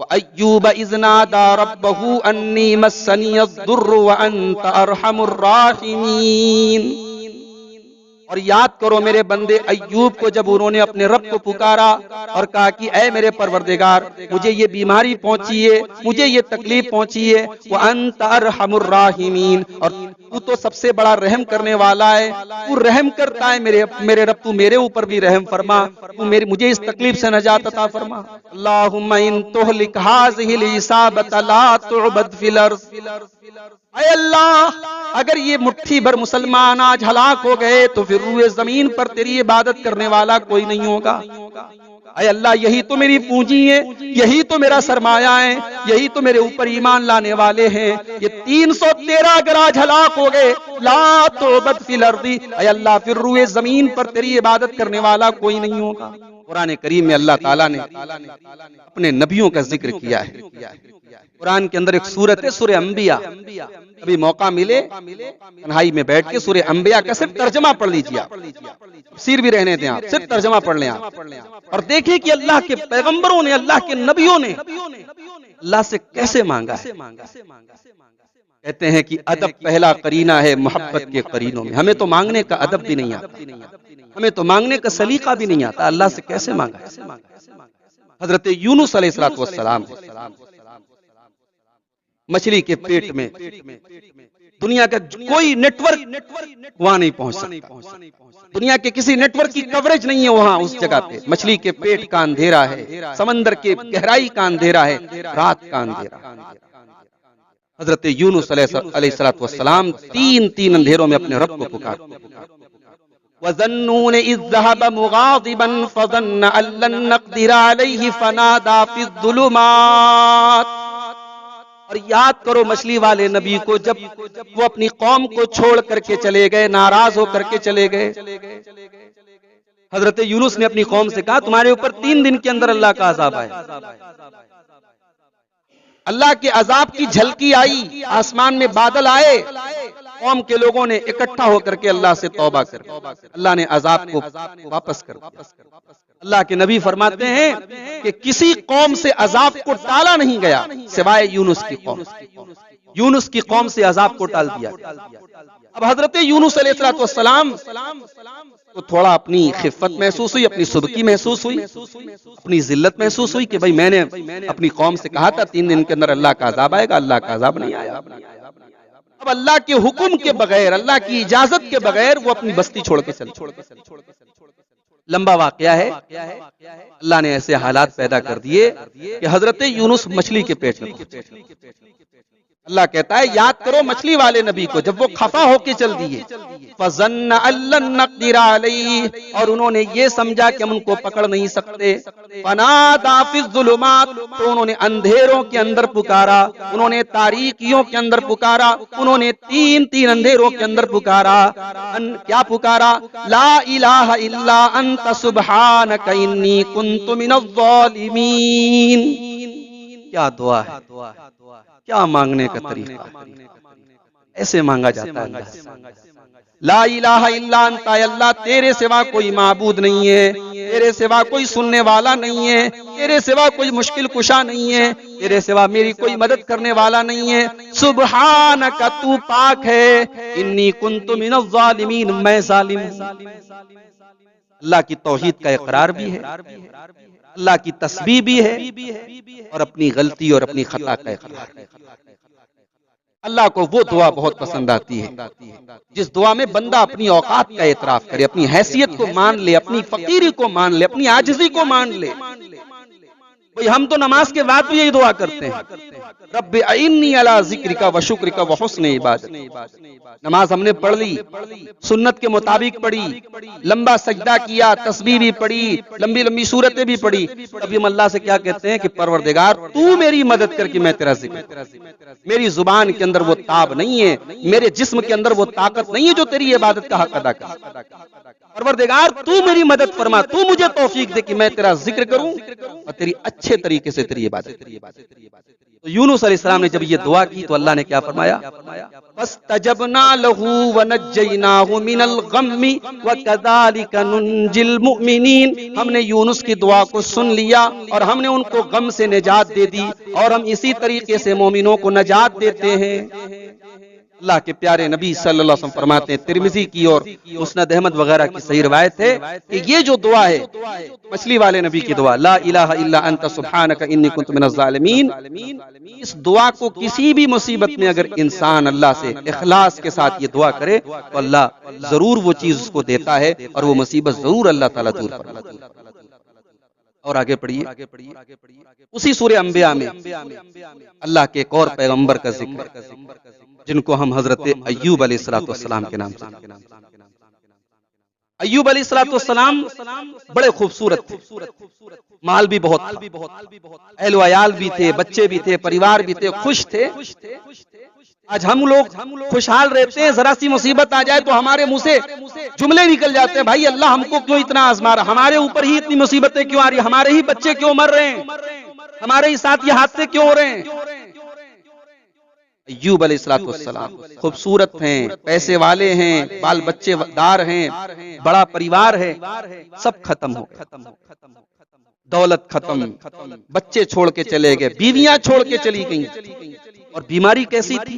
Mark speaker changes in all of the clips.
Speaker 1: وَأَيُّوبَ إِذْ نَادَى رَبَّهُ أَنِّي مَسَّنِيَ الضُّرُّ وَأَنْتَ أَرْحَمُ الرَّاحِمِينَ۔ اور یاد کرو میرے بندے ایوب کو، جب انہوں نے اپنے رب کو پکارا اور کہا کہ اے میرے پروردگار مجھے یہ بیماری پہنچی ہے، مجھے یہ تکلیف پہنچی ہے، وَأَنْتَ أَرْحَمُ الرَّاحِمِينَ، اور تو تو سب سے بڑا رحم کرنے والا ہے، تو رحم کرتا ہے میرے رب، تو میرے اوپر بھی رحم فرما، تو مجھے اس تکلیف سے نجات عطا فرما۔ اللہم ان تہلک ہذہ العصابۃ لا تعبد فی الارض، اے اللہ اگر یہ مٹھی بھر مسلمان آج ہلاک ہو گئے تو پھر روئے زمین پر تیری عبادت کرنے والا کوئی نہیں ہوگا۔ اے اللہ یہی تو میری پونجی ہے، یہی تو میرا سرمایہ ہے، یہی تو میرے اوپر ایمان لانے والے ہیں، یہ 313 اگر آج ہلاک ہو گئے، لا تعبد فی الارض، اے اللہ پھر روئے زمین پر تیری عبادت کرنے والا کوئی نہیں ہوگا۔ قرآن کریم میں اللہ تعالیٰ نے اپنے نبیوں کا ذکر کیا ہے۔ قرآن کے اندر ایک سورت ہے سورہ انبیاء، ابھی موقع ملے تنہائی میں بیٹھ کے سورہ انبیاء کا صرف ترجمہ پڑھ لیجیے، آپ تفسیر بھی رہنے دیں، آپ صرف ترجمہ پڑھ لیں آپ، اور دیکھیں کہ اللہ کے پیغمبروں نے، اللہ کے نبیوں نے اللہ سے کیسے مانگا ہے۔ کہتے ہیں کہ ادب پہلا قرینہ ہے محبت کے قرینوں میں۔ ہمیں تو مانگنے کا ادب بھی نہیں آتا، ہمیں تو مانگنے کا سلیقہ بھی نہیں آتا، اللہ سے کیسے مانگا ہے۔ حضرت یونس علیہ السلام مچھلی کے پیٹ میں، دنیا کا کوئی نیٹ ورک وہاں نہیں پہنچ سکتا، دنیا کے کسی نیٹ ورک کی کوریج نہیں ہے وہاں اس جگہ پہ۔ مچھلی کے پیٹ کا اندھیرا ہے، سمندر کے گہرائی کا اندھیرا ہے، رات کا اندھیرا۔ حضرت یونس علیہ السلام تین اندھیروں میں اپنے رب کو پکارتے۔ وَظَنُّونَ إِذْ ذَهَبَ مُغَاضِبًا فَظَنَّ أَن لَّن نَّقْدِرَ عَلَيْهِ فَنَادَىٰ فِي الظُّلُمَاتِ، اور یاد کرو مچھلی والے نبی کو جب وہ اپنی قوم کو چھوڑ کر کے چلے گئے، ناراض ہو کر کے چلے گئے۔ حضرت یونس نے اپنی قوم سے کہا تمہارے اوپر 3 دن کے اندر اللہ کا عذاب آئے۔ اللہ کے عذاب کی جھلکی آئی، آسمان میں بادل آئے، قوم کے لوگوں نے اکٹھا ہو کر کے اللہ سے توبہ کر، اللہ نے عذاب کو واپس کر دیا۔ اللہ کے نبی فرماتے ہیں کہ کسی قوم سے عذاب کو ٹالا نہیں گیا سوائے یونس کی قوم، یونس کی قوم سے عذاب کو ٹال دیا۔ اب حضرت یونس علیہ السلام تو تھوڑا اپنی خفت محسوس ہوئی، اپنی سبکی محسوس ہوئی، اپنی ذلت محسوس ہوئی کہ بھائی میں نے اپنی قوم سے کہا تھا 3 دن کے اندر اللہ کا عذاب آئے گا، اللہ کا عذاب نہیں آیا۔ اب اللہ کے حکم کے بغیر، اللہ کی اجازت کے بغیر وہ اپنی بستی چھوڑ کے چل۔ لمبا واقعہ ہے، اللہ نے ایسے حالات پیدا کر دیے کہ حضرت یونس مچھلی کے پیٹ میں پہنچے۔ اللہ کہتا ہے یاد کرو مچھلی والے نبی کو جب وہ خفا ہو کے چل دیے، فَظَنَّ أَن لَّن نَّقْدِرَ عَلَيْهِ، اور انہوں نے یہ سمجھا کہ ہم ان کو پکڑ نہیں سکتے، فَنَادَىٰ فِي الظُّلُمَاتِ، تو انہوں نے اندھیروں کے اندر پکارا، انہوں نے تاریکیوں کے اندر پکارا، انہوں نے تین اندھیروں کے اندر پکارا۔ کیا پکارا؟ لا الہ الا انت سبحانک انی کنت من الظالمین۔ کیا دعا ہے، کیا مانگنے کا طریقہ، ایسے مانگا جاتا ہے اللہ سے۔ لا الہ الا انت، اے اللہ تیرے سوا کوئی معبود نہیں ہے، تیرے سوا کوئی سننے والا نہیں ہے، تیرے سوا کوئی مشکل کشا نہیں ہے، تیرے سوا میری کوئی مدد کرنے والا نہیں ہے، سبحانک تو پاک ہے، انی کنت من الظالمین میں ظالم ہوں۔ اللہ کی توحید کا اقرار بھی ہے، اللہ کی تسبیح بھی ہے، اور اپنی غلطی اور اپنی خطا کا اقرار ہے۔ اللہ کو وہ دعا بہت پسند آتی ہے جس دعا میں بندہ اپنی اوقات کا اعتراف کرے، اپنی حیثیت کو مان لے، اپنی فقیری کو مان لے، اپنی عاجزی کو مان لے۔ بھئی ہم تو نماز کے بعد بھی یہی دعا کرتے ہیں، رب اعنی علی ذکرک و شکرک و حسن عبادت۔ نماز ہم نے پڑھ لی، سنت کے مطابق پڑھی، لمبا سجدہ کیا، تسبیح بھی پڑھی، لمبی لمبی سورتیں بھی پڑھی، ابھی ہم اللہ سے کیا کہتے ہیں کہ پروردگار تو میری مدد کر کے میں تیرا ذکر، میری زبان کے اندر وہ تاب نہیں ہے، میرے جسم کے اندر وہ طاقت نہیں ہے جو تیری عبادت کا حق ادا کر۔ پروردگار تو میری مدد فرما، تو مجھے توفیق دے کہ میں تیرا ذکر کروں اور تیری اچھی اچھے طریقے سے تیری عبادت کریں۔ تو یونس علیہ السلام نے جب یہ دعا کی تو اللہ نے کیا فرمایا؟ فَاسْتَجَبْنَا لَهُ وَنَجَّيْنَاهُ مِنَ الْغَمِّ وَكَذَلِكَ نُنْجِي الْمُؤْمِنِينَ۔ ہم نے یونس کی دعا کو سن لیا اور ہم نے ان کو غم سے نجات دے دی، اور ہم اسی طریقے سے مومنوں کو نجات دیتے ہیں۔ اللہ کے پیارے نبی صلی اللہ علیہ وسلم فرماتے ہیں، ترمذی کی اور مسند احمد وغیرہ کی صحیح روایت ہے کہ یہ جو دعا ہے مچھلی والے نبی کی دعا، لا الہ الا انت سبحانک انی کنت من الظالمین، اس دعا کو کسی بھی مصیبت میں اگر انسان اللہ سے اخلاص کے ساتھ یہ دعا کرے تو اللہ ضرور وہ چیز اس کو دیتا ہے اور وہ مصیبت ضرور اللہ تعالیٰ دور فرماتا ہے۔ اور آگے پڑھیے، اسی سورہ انبیاء میں اللہ کے ایک اور پیغمبر کا ذکر ہے جن کو ہم حضرت ایوب علیہ السلام کے نام سے۔ ایوب علیہ السلام بڑے خوبصورت تھے، مال بھی بہت تھا، اہل و عیال بھی تھے، بچے بھی تھے، پریوار بھی تھے، خوش تھے۔ آج ہم لوگ خوشحال رہتے ہیں، ذرا سی مصیبت آ جائے تو ہمارے منہ سے جملے نکل جاتے ہیں، بھائی اللہ ہم کو کیوں اتنا آزما رہا، ہمارے اوپر ہی اتنی مصیبتیں کیوں آ رہی، ہمارے ہی بچے کیوں مر رہے ہیں، ہمارے ہی ساتھ یہ حادثے کیوں ہو رہے ہیں۔ ایوب علیہ السلام خوبصورت ہیں، پیسے والے ہیں، بال بچے دار ہیں، بڑا پریوار ہے، سب ختم ہو گئے، دولت ختم، بچے چھوڑ کے چلے گئے، بیویاں چھوڑ کے چلی گئیں، اور بیماری کیسی تھی؟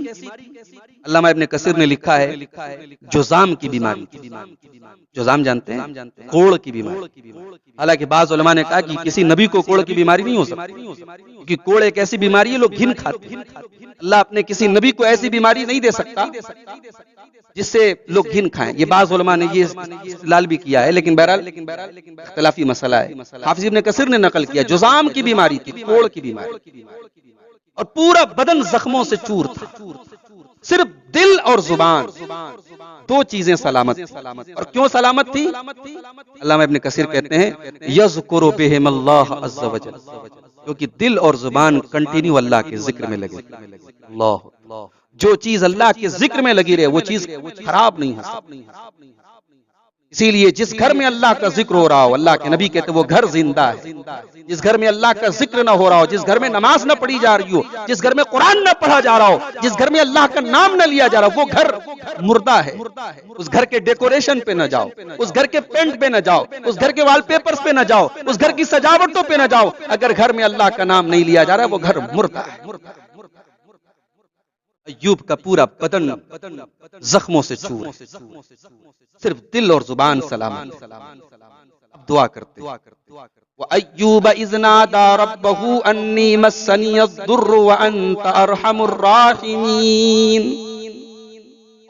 Speaker 1: علامہ ابن کثیر نے لکھا ہے جذام کی بیماری، جذام جانتے ہیں، کوڑ کی بیماری۔ حالانکہ بعض علماء نے کہا کہ کسی نبی کو کوڑ کی بیماری نہیں ہو سکتی، کیونکہ کوڑ ایک ایسی بیماری ہے لوگ گھن کھاتے ہیں، اللہ اپنے کسی نبی کو ایسی بیماری نہیں دے سکتا جس سے لوگ گھن کھائیں۔ یہ بعض علماء نے یہ استدلال بھی کیا ہے، لیکن بہرحال اختلافی مسئلہ ہے۔ حافظ ابن کثیر نے نقل کیا جذام کی بیماری تھی، کوڑ کی بیماری، اور پورا بدن زخموں سے چور تھا، صرف دل اور زبان دو چیزیں سلامت تھی۔ اور کیوں سلامت تھی؟ علامہ ابن کثیر کہتے ہیں یذکر بہم اللہ عز وجل، کیونکہ دل اور زبان کنٹینیو اللہ کے ذکر میں لگے۔ اللہ، جو چیز اللہ کے ذکر میں لگی رہے وہ چیز خراب نہیں ہو سکتی۔ اسی لیے جس گھر میں اللہ کا ذکر ہو رہا ہو، اللہ کے نبی کہتے وہ گھر زندہ ہے۔ جس گھر میں اللہ کا ذکر نہ ہو رہا ہو، جس گھر میں نماز نہ پڑھی جا رہی ہو، جس گھر میں قرآن نہ پڑھا جا رہا ہو، جس گھر میں اللہ کا نام نہ لیا جا رہا ہو، وہ گھر مردہ ہے۔ اس گھر کے ڈیکوریشن پہ نہ جاؤ، اس گھر کے پینٹ پہ نہ جاؤ، اس گھر کے وال پیپرز پہ نہ جاؤ، اس گھر کی سجاوٹوں پہ نہ جاؤ، اگر گھر میں اللہ کا نام نہیں لیا جا رہا ہے وہ گھر مردہ ہے۔ ایوب کا پورا بدن زخموں سے چور، صرف دل اور زبان سلامت۔ اب دعا کرتے وَأَيُّوبَ إِذْ نَادَى رَبَّهُ أَنِّي مَسَّنِيَ الضُّرُّ وَأَنْتَ أَرْحَمُ الرَّاحِمِينَ۔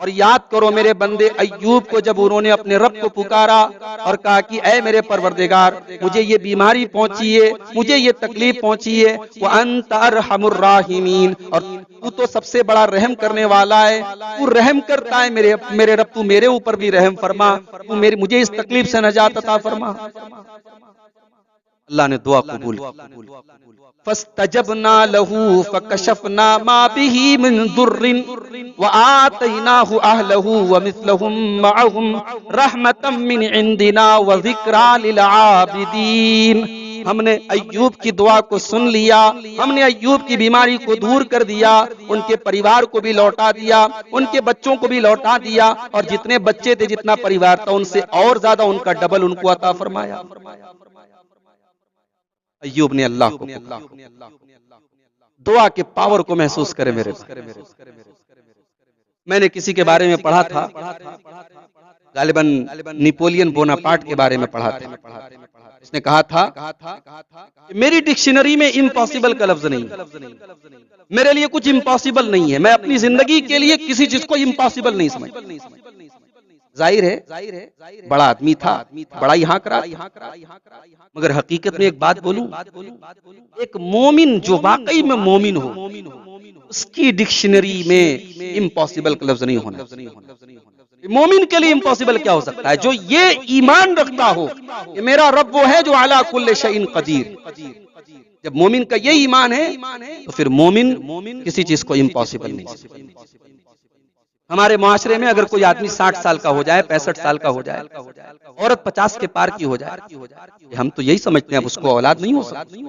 Speaker 1: اور یاد کرو میرے بندے ایوب کو جب انہوں نے اپنے رب کو پکارا اور کہا کہ اے میرے پروردگار مجھے یہ بیماری پہنچی ہے، مجھے یہ تکلیف پہنچی ہے، وَأَنْتَ أَرْحَمُ الرَّاحِمِينَ، اور تو تو سب سے بڑا رحم کرنے والا ہے، تو رحم کرتا ہے میرے رب، تو میرے اوپر بھی رحم فرما، تو مجھے اس تکلیف سے نجات عطا فرما۔ اللہ نے دعا قبول کی۔ فَاسْتَجَبْنَا لَهُ فَكَشَفْنَا مَا بِهِ مِنْ ضُرٍّ وَآتَيْنَاهُ أَهْلَهُ وَمِثْلَهُمْ مَعَهُمْ رَحْمَةً مِّنْ عِنْدِنَا وَذِكْرَىٰ لِلْعَابِدِينَ۔ ہم نے ایوب کی دعا کو سن لیا، ہم نے ایوب کی بیماری کو دور کر دیا، ان کے پریوار کو بھی لوٹا دیا، ان کے بچوں کو بھی لوٹا دیا، اور جتنے بچے تھے جتنا پریوار تھا ان سے اور زیادہ ان کا ڈبل ان کو عطا فرمایا۔ ایوب نے اللہ کو دعا کے پاور کو محسوس کرے میرے۔ میں نے کسی کے بارے میں پڑھا تھا، غالباً نیپولین بوناپارٹ کے بارے میں پڑھا تھا، اس نے کہا تھا کہ میری ڈکشنری میں امپاسبل کا لفظ نہیں، میرے لیے کچھ امپاسبل نہیں ہے، میں اپنی زندگی کے لیے کسی چیز کو امپاسبل نہیں سمجھتا۔ ظاہر ہے بڑا آدمی تھا، بڑا یہاں کرا، مگر حقیقت میں ایک بات بولوں، ایک مومن جو واقعی میں مومن ہو اس کی ڈکشنری میں امپاسبل کا لفظ نہیں ہونا۔ مومن کے لیے امپاسبل کیا ہو سکتا ہے؟ جو یہ ایمان رکھتا ہو کہ میرا رب وہ ہے جو علی کل شیء قدیر۔ جب مومن کا یہ ایمان ہے تو پھر مومن کسی چیز کو امپاسبل نہیں۔ ہمارے معاشرے میں اگر کوئی آدمی 60 سال کا ہو جائے، 65 سال کا ہو جائے، عورت 50 کے پار کی ہو جائے، ہم تو یہی سمجھتے ہیں اب اس کو اولاد نہیں ہو سکتی۔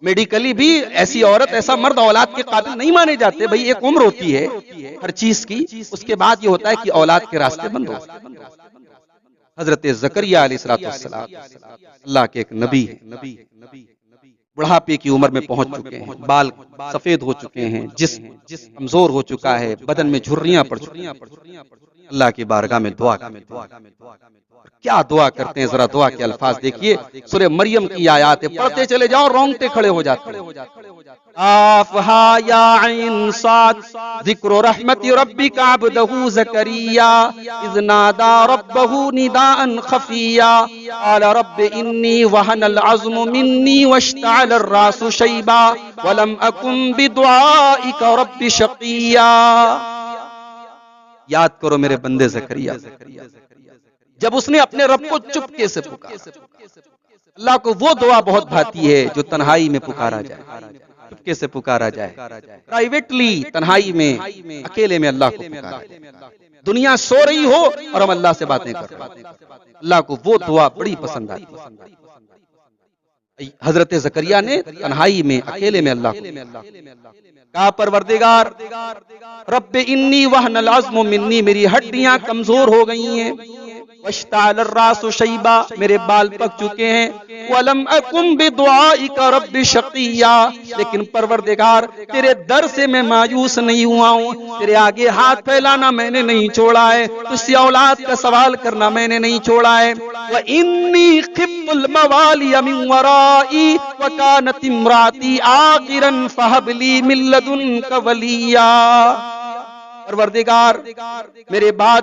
Speaker 1: میڈیکلی بھی ایسی عورت ایسا مرد اولاد کے قابل نہیں مانے جاتے. بھائی ایک عمر ہوتی ہے ہر چیز کی, اس کے بعد یہ ہوتا ہے کہ اولاد کے راستے بند ہو. حضرت زکریا علیہ السلام اللہ کے ایک نبی, بڑھاپے کی عمر میں پہنچ چکے ہیں, بال سفید ہو چکے ہیں, جسم کمزور ہو چکا ہے, بدن میں جھریاں پڑ چکی ہیں. اللہ کی بارگاہ میں دعا کیا دعا کرتے ہیں, ذرا دعا کے الفاظ دیکھیے. سورہ مریم کی آیات ہے, پڑھتے چلے جاؤ رونگٹے کھڑے ہو جاتے ہیں. قاف ہا یا عین صاد ذکر رحمت ربک عبدہ زکریا اذ نادى ربه نداء خفیا قال رب انی وهن العظم منی واشتعل الراس شیبا ولم اکن بدعائک رب شقیا. یاد کرو میرے بندے زکریا, جب اس نے اپنے رب کو چپکے سے پکارا. اللہ کو وہ دعا بہت بھاتی ہے جو تنہائی میں پکارا جائے, چپکے سے پکارا جائے, پرائیویٹلی تنہائی میں اکیلے میں اللہ کو پکارا. دنیا سو رہی ہو اور ہم اللہ سے باتیں کر رہے ہیں, اللہ کو وہ دعا بڑی پسند آتی ہے. حضرت زکریا نے تنہائی میں اکیلے میں اللہ کو کہا, پروردگار رب انی وہن العظم منی, میری ہڈیاں کمزور ہو گئی ہیں, واشتعل الراس شیبا, میرے بال پک چکے ہیں, ولم اکن بدعائک رب شقیا, لیکن پروردگار تیرے در سے میں مایوس نہیں ہوا ہوں, تیرے آگے ہاتھ پھیلانا میں نے نہیں چھوڑا ہے, تجھ سے اولاد کا سوال کرنا میں نے نہیں چھوڑا ہے. وانی خفت الموالی من ورائی وکانت امراتی عاقرا فہب لی من لدنک ولیا. پروردگار میرے بعد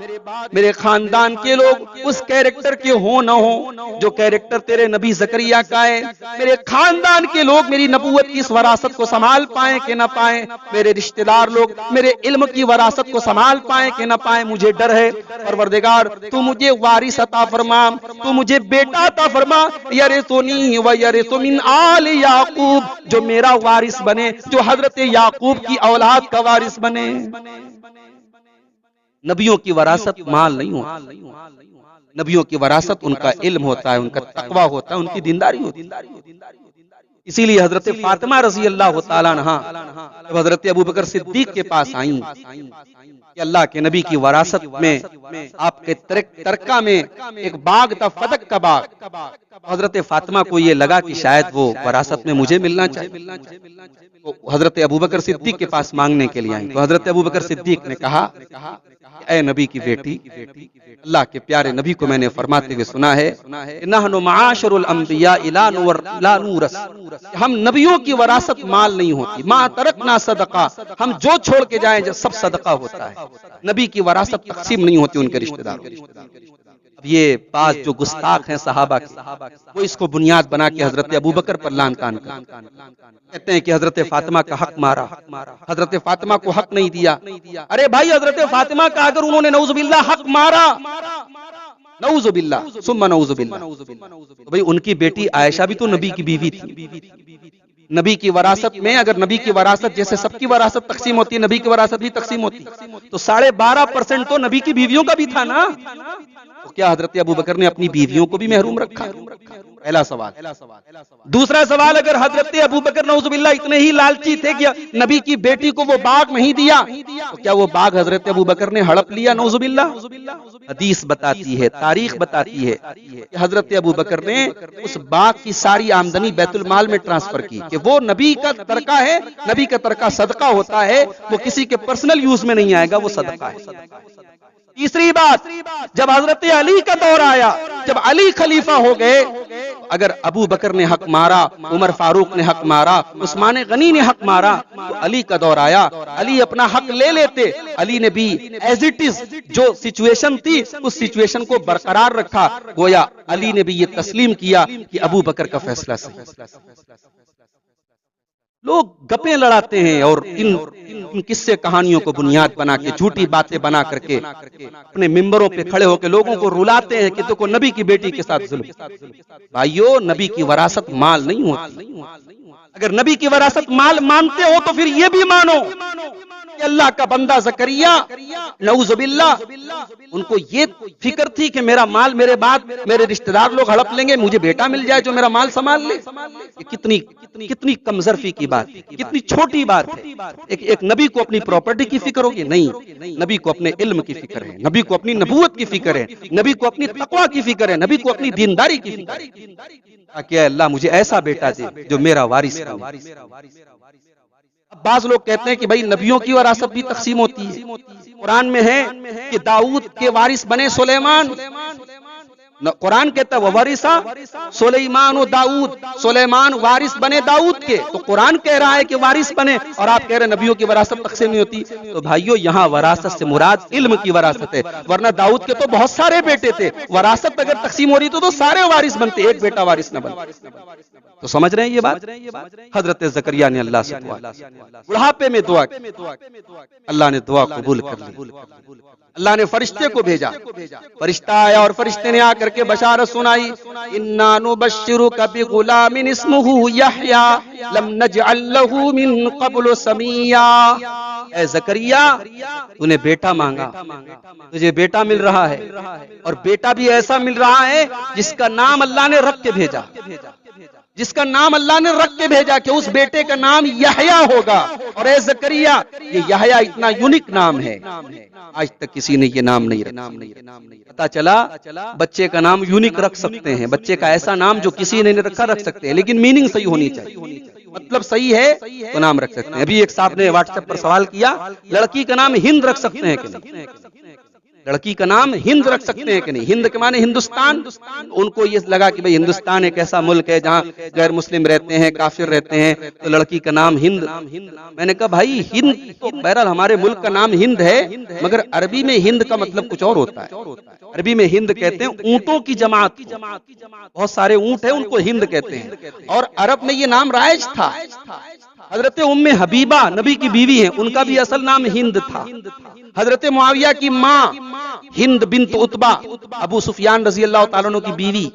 Speaker 1: میرے خاندان کے لوگ اس کیریکٹر کے ہو نہ ہو جو کیریکٹر تیرے نبی زکریا کا ہے, میرے خاندان کے لوگ میری نبوت کی اس وراثت کو سنبھال پائیں کہ نہ پائیں, میرے رشتہ دار لوگ میرے علم کی وراثت کو سنبھال پائیں کہ نہ پائیں, مجھے ڈر ہے. پروردگار تو مجھے وارث عطا فرما, تو مجھے بیٹا عطا فرما, یرثنی و یرث من آل یعقوب, جو میرا وارث بنے, جو حضرت یعقوب کی اولاد کا وارث بنے. نبیوں کی وراثت مال نہیں ہوتی, نبیوں کی وراثت ان کا علم ہوتا ہے, ان کا تقوی ہوتا ہے, ان کی دینداری ہوتی ہے. اسی لیے حضرت فاطمہ رضی اللہ تعالیٰ عنہا جب حضرت ابوبکر صدیق کے پاس آئیں کہ اللہ کے نبی کی وراثت میں آپ کے ترکہ میں ایک باغ تھا, فدق کا باغ, حضرت فاطمہ کو یہ لگا کہ شاید وہ وراثت میں مجھے ملنا چاہیے. حضرت ابوبکر صدیق کے پاس مانگنے کے لیے آئیں تو حضرت ابوبکر صدیق نے کہا, اے نبی کی بیٹی, اللہ کے پیارے نبی کو میں نے فرماتے ہوئے سنا ہے, نحن معاشر الانبیاء لا نورث, ہم نبیوں کی وراثت مال نہیں ہوتی, ما ترکنا صدقہ, ہم جو چھوڑ کے جائیں سب صدقہ ہوتا ہے, نبی کی وراثت تقسیم نہیں ہوتی ان کے رشتہ داروں. یہ بعض جو گستاخ ہیں صحابہ کے, وہ اس کو بنیاد بنا کے حضرت ابوبکر پر لعن طعن کہتے ہیں کہ حضرت فاطمہ کا حق مارا, حضرت فاطمہ کو حق نہیں دیا. ارے بھائی, حضرت فاطمہ کا اگر انہوں نے نعوذ باللہ حق مارا, نعوذ باللہ ثم نعوذ باللہ, تو بھئی ان کی بیٹی عائشہ بھی تو نبی کی بیوی تھی. نبی کی وراثت میں اگر نبی کی وراثت جیسے سب کی وراثت تقسیم ہوتی ہے, نبی کی وراثت بھی تقسیم ہوتی, تو 12.5% تو نبی کی بیویوں کا بھی تھا نا. تو کیا حضرت ابوبکر نے اپنی بیویوں کو بھی محروم رکھا؟ پہلا سوال. دوسرا سوال, اگر حضرت ابوبکر نعوذ باللہ اتنے ہی لالچی تھے کہ نبی کی بیٹی کو وہ باغ نہیں دیا, تو کیا وہ باغ حضرت ابوبکر نے ہڑپ لیا نعوذ باللہ؟ حدیث بتاتی ہے, تاریخ بتاتی ہے کہ حضرت ابوبکر نے اس باغ کی ساری آمدنی بیت المال میں ٹرانسفر کی, کہ وہ نبی کا ترکہ ہے, نبی کا ترکہ صدقہ ہوتا ہے, وہ کسی کے پرسنل یوز میں نہیں آئے گا, وہ صدقہ ہے. تیسری بات, جب حضرت علی کا دور آیا, جب علی خلیفہ ہو گئے, اگر ابو بکر نے حق مارا, عمر فاروق نے حق مارا, عثمان غنی نے حق مارا, تو علی کا دور آیا, علی اپنا حق لے لیتے. علی نے بھی ایز اٹ از جو سچویشن تھی اس سچویشن کو برقرار رکھا, گویا علی نے بھی یہ تسلیم کیا کہ ابو بکر کا فیصلہ صحیح. لوگ گپیں لڑاتے ہیں اور ان قصے کہانیوں کو بنیاد بنا کے, جھوٹی باتیں بنا کر کے اپنے ممبروں پہ کھڑے ہو کے لوگوں کو رلاتے ہیں کہ دیکھو نبی کی بیٹی کے ساتھ ظلم. بھائیو, نبی کی وراثت مال نہیں ہوتی. اگر نبی کی وراثت مال مانتے ہو تو پھر یہ بھی مانو کہ اللہ کا بندہ زکریا نعوذ باللہ ان کو یہ فکر تھی کہ میرا مال میرے بعد میرے رشتہ دار لوگ ہڑپ لیں گے، مجھے بیٹا مل جائے جو میرا مال سنبھال لے. کتنی کمزرفی کی بات، کتنی چھوٹی بات ہے. ایک نبی کو اپنی پراپرٹی کی فکر ہوگی؟ نہیں، نبی کو اپنے علم کی فکر ہے، نبی کو اپنی نبوت کی فکر ہے، نبی کو اپنی تقوی کی فکر ہے، نبی کو اپنی دینداری کی فکر ہے کہ اللہ مجھے ایسا بیٹا دے جو میرا وارث بنے. بعض لوگ کہتے ہیں کہ بھائی نبیوں کی وراثت بھی تقسیم ہوتی ہے. قرآن میں ہے کہ داؤد کے وارث بنے سلیمان. قرآن کہتا ہے وَوَرِثَ سلیمان و داؤد، سلیمان وارث بنے داؤد کے. تو قرآن کہہ رہا ہے کہ وارث بنے اور آپ کہہ رہے ہیں نبیوں کی وراثت تقسیم نہیں ہوتی. تو بھائیو یہاں وراثت سے مراد علم کی وراثت ہے، ورنہ داؤد کے تو بہت سارے بیٹے تھے. وراثت اگر تقسیم ہو رہی تو سارے وارث بنتے، ایک بیٹا وارث نہ بنتے. تو سمجھ رہے ہیں یہ بات؟ حضرت زکریا نے اللہ سے دعا، بڑھاپے میں دعا کی، اللہ نے دعا قبول کر لی. اللہ نے فرشتے کو بھیجا، فرشتہ آیا اور فرشتے نے آ کر کے بشارت سنائی، انا نبشرک بغلام اسمہ یحییٰ لم نجعل لہ من قبل سمیا. اے زکریا تو نے بیٹا مانگا، تجھے بیٹا مل رہا ہے، اور بیٹا بھی ایسا مل رہا ہے جس کا نام اللہ نے رکھ کے بھیجا، جس کا نام اللہ نے رکھ کے بھیجا کہ اس بیٹے کا نام یحییٰ ہوگا. اور اے زکریا یہ یحییٰ اتنا یونیک نام ہے، آج تک کسی نے یہ نام نہیں رکھا. پتا چلا بچے کا نام یونیک رکھ سکتے ہیں، بچے کا ایسا نام جو کسی نے نہیں رکھا رکھ سکتے ہیں، لیکن میننگ صحیح ہونی چاہیے، مطلب صحیح ہے تو نام رکھ سکتے ہیں. ابھی ایک صاحب نے واٹس ایپ پر سوال کیا لڑکی کا نام ہند رکھ سکتے ہیں کہ نہیں؟ لڑکی کا نام ہند رکھ سکتے ہیں کہ نہیں؟ ہند کے معنی ہندوستان. ان کو یہ لگا کہ بھئی ہندوستان ایک ایسا ملک ہے جہاں غیر مسلم رہتے ہیں، کافر رہتے ہیں، تو لڑکی کا نام ہند. میں نے کہا بھائی ہند تو بہرحال ہمارے ملک کا نام ہند ہے، مگر عربی میں ہند کا مطلب کچھ اور ہوتا ہے. عربی میں ہند کہتے ہیں اونٹوں کی جماعت، بہت سارے اونٹ ہیں ان کو ہند کہتے ہیں. اور عرب میں یہ نام رائج تھا. حضرت ام حبیبہ نبی کی بیوی ہیں، ان کا بھی اصل نام ہند تھا. حضرت معاویہ کی ماں ہند بنت عتبہ، ابو سفیان رضی اللہ تعالیٰ عنہ کی بیوی،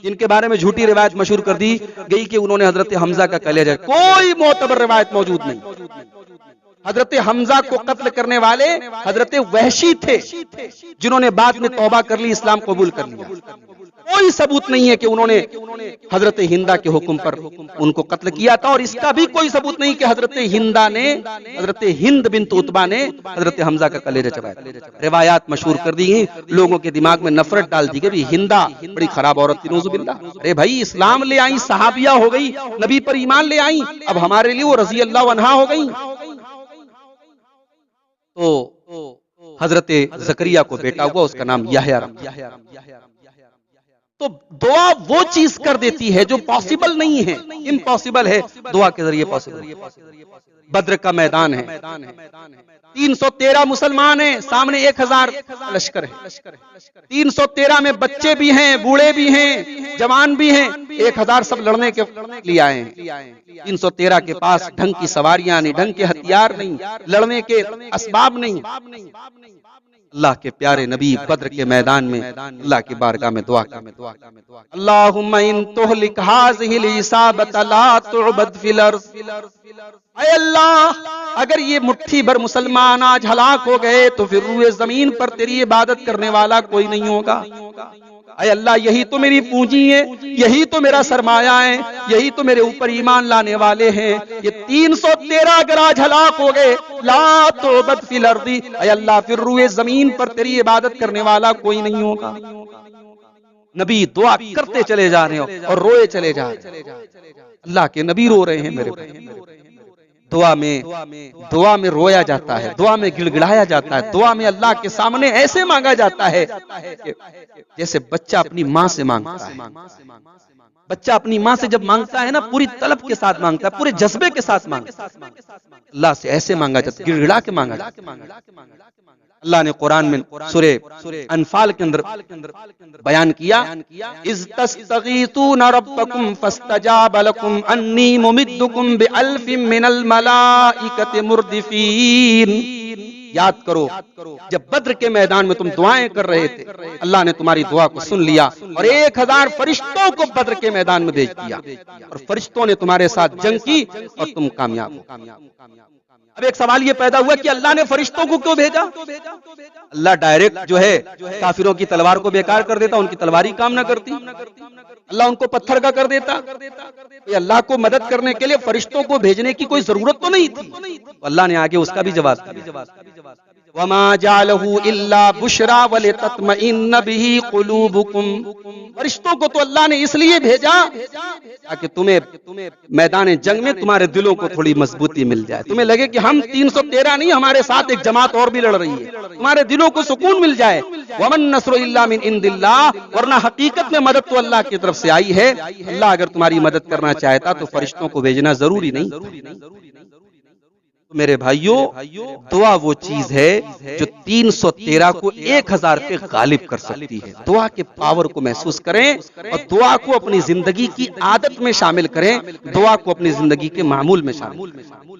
Speaker 1: جن کے بارے میں جھوٹی روایت مشہور کر دی گئی کہ انہوں نے حضرت حمزہ کا کلیجہ، کوئی معتبر روایت موجود نہیں. حضرت حمزہ کو قتل کرنے والے حضرت وحشی تھے، جنہوں نے بعد میں توبہ کر لی، اسلام قبول کر لیا. کوئی ثبوت نہیں ہے کہ انہوں نے حضرت ہندہ کے حکم پر ان کو قتل کیا تھا. اور اس کا بھی کوئی ثبوت نہیں کہ حضرت ہندہ نے، حضرت ہند بنت عتبہ نے حضرت حمزہ کا کلیجہ چبایا. روایات مشہور کر دی ہیں، لوگوں کے دماغ میں نفرت ڈال دی گئی، ہندہ بڑی خراب عورت تھی نعوذ باللہ. ارے بھائی اسلام لے آئیں، صحابیہ ہو گئی، نبی پر ایمان لے آئیں، اب ہمارے لیے وہ رضی اللہ عنہا ہو گئی. تو حضرت زکریا کو بیٹا ہوا، اس کا نام یحییٰ رکھا. تو دعا وہ چیز کر دیتی ہے جو پاسبل نہیں ہے، امپاسبل ہے، دعا کے ذریعے پاسبل. بدر کا میدان ہے، 313 مسلمان ہیں، سامنے 1000 لشکر ہے. 313 میں بچے بھی ہیں، بوڑھے بھی ہیں، جوان بھی ہیں، 1000 سب لڑنے کے لیے آئے ہیں. 313 کے پاس ڈھنگ کی سواریاں نہیں، ڈھنگ کے ہتھیار نہیں، لڑنے کے اسباب نہیں. اللہ کے پیارے نبی بدر کے میدان میں اللہ کی بارگاہ میں دعا کی، اللہم ان تہلک ھذہ العصابۃ لا تعبد فی الارض. اے اللہ اگر یہ مٹھی بھر مسلمان آج ہلاک ہو گئے تو پھر روئے زمین پر تیری عبادت کرنے والا کوئی نہیں ہوگا. اے اللہ یہی تو میری پونجی ہے، یہی تو میرا سرمایہ ہے، یہی تو میرے اوپر ایمان لانے والے ہیں. یہ 313 اگر آج ہلاک ہو گئے، لا تعبد فی الارض، اے اللہ پھر روئے زمین پر تیری عبادت کرنے والا کوئی نہیں ہوگا. نبی دعا کرتے چلے جا رہے ہیں اور روئے چلے جا رہے ہیں. اللہ کے نبی رو رہے ہیں میرے بھائی. دعا میں رویا جاتا ہے، دعا میں گڑگڑایا جاتا ہے، دعا میں اللہ کے سامنے ایسے مانگا جاتا ہے جیسے بچہ اپنی ماں سے مانگتا ہے. بچہ اپنی ماں سے جب مانگتا ہے نا، پوری طلب کے ساتھ مانگتا ہے، پورے جذبے کے ساتھ مانگتا ہے. اللہ سے ایسے مانگا جاتا ہے، گڑگڑا کے مانگا جاتا ہے. اللہ نے قرآن میں سورہ انفال کے اندر بیان کیا، اذ تستغیثون ربکم فاستجاب لکم انی ممدکم بألف من الملائکۃ مردفین. یاد کرو جب بدر کے میدان میں تم دعائیں کر رہے تھے اللہ نے تمہاری دعا کو سن لیا اور 1000 فرشتوں کو بدر کے میدان میں بھیج دیا اور فرشتوں نے تمہارے ساتھ جنگ کی اور تم کامیاب ہو۔ اب ایک سوال یہ پیدا ہوا کہ اللہ نے فرشتوں کو کیوں بھیجا؟ اللہ ڈائریکٹ جو ہے کافروں کی تلوار کو بیکار کر دیتا، ان کی تلواری کام نہ کرتی، اللہ ان کو پتھر کا کر دیتا۔ اللہ کو مدد کرنے کے لیے فرشتوں کو بھیجنے کی کوئی ضرورت تو نہیں تھی۔ اللہ نے آگے اس کا بھی جواب دیا، وَمَا جَعَلَهُ إِلَّا بُشْرَى وَلِتَطْمَئِنَّ بِهِ قُلُوبُكُمْ، فرشتوں کو تو اللہ نے اس لیے بھیجا تاکہ تمہیں میدان جنگ میں تمہارے دلوں کو تھوڑی مضبوطی مل جائے، تمہیں لگے کہ ہم 313 نہیں، ہمارے ساتھ ایک جماعت اور بھی لڑ رہی ہے، تمہارے دلوں کو سکون مل جائے۔ وَمَن نَّصْرُ إِلَّا مِنْ عِنْدِ اللَّهِ، ورنہ حقیقت میں مدد تو اللہ کی طرف سے آئی ہے۔ اللہ اگر تمہاری مدد کرنا چاہتا تو فرشتوں کو بھیجنا ضروری نہیں۔ میرے بھائیوں، دعا وہ چیز ہے جو 313 کو 1000 پہ غالب کر سکتی ہے۔ دعا کے پاور کو محسوس کریں اور دعا کو اپنی زندگی کی عادت میں شامل کریں، دعا کو اپنی زندگی کے معمول میں شامل کریں۔